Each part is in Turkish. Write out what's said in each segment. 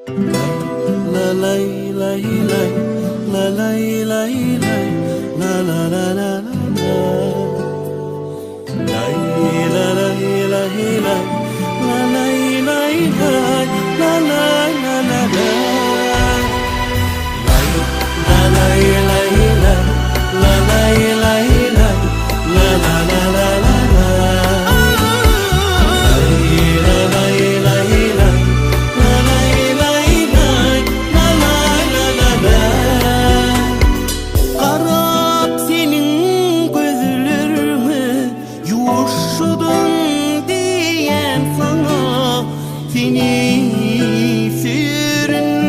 La la la la la la la la la la la Seni severim,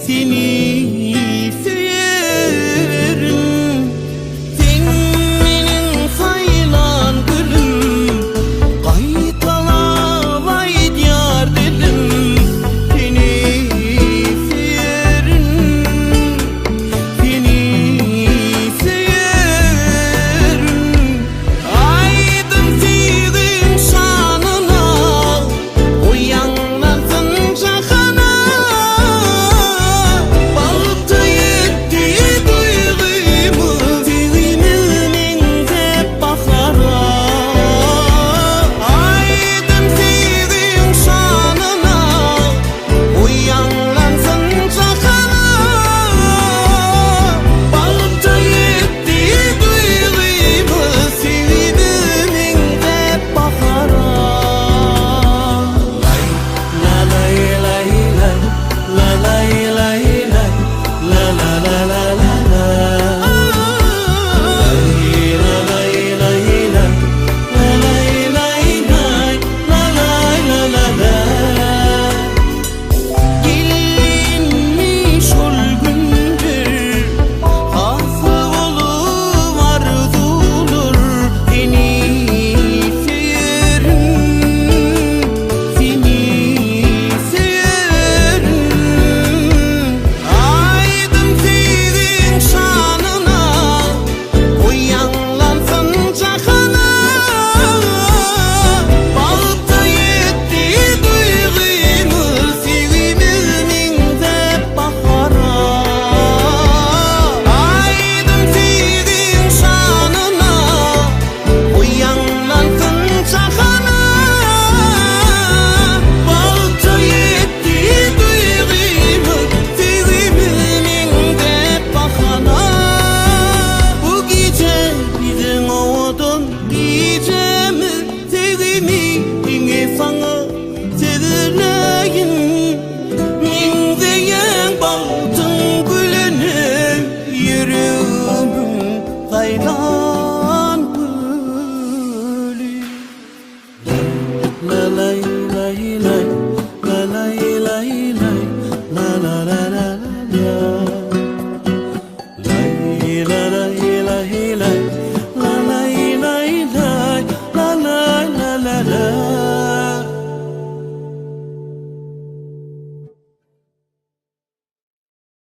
seni severim. Sen benim sayılan gülüm, kaytala vay diyar dilim. Seni severim, seni severim. Aydım sevdim şanına, uyanmasın cahana. Baltı yetti duygumu, sevimimin hep bahara. Aydım sevdim şanına, uyanmasın cahana. Baltı yetti duygumu, sevimimin hep bahara. La la la la la la la la la la la la la. Gelinmiş ol gündür, hası olur arzulur. Seni severim, seni severim. Aydım sevdim şanına, uyanlansın cahana. Balta yetti duygumu, sevimimin hep bahara. Aydım sevdim şanına, uyanlansın cahana. Balta yetti duygumu, sevimimin hep bahara. Bu gece bizim oğudun gecemi, sevgimi yine sana sevileyim. Minzeyen baltın gülünü, yüreğimin kaynağı.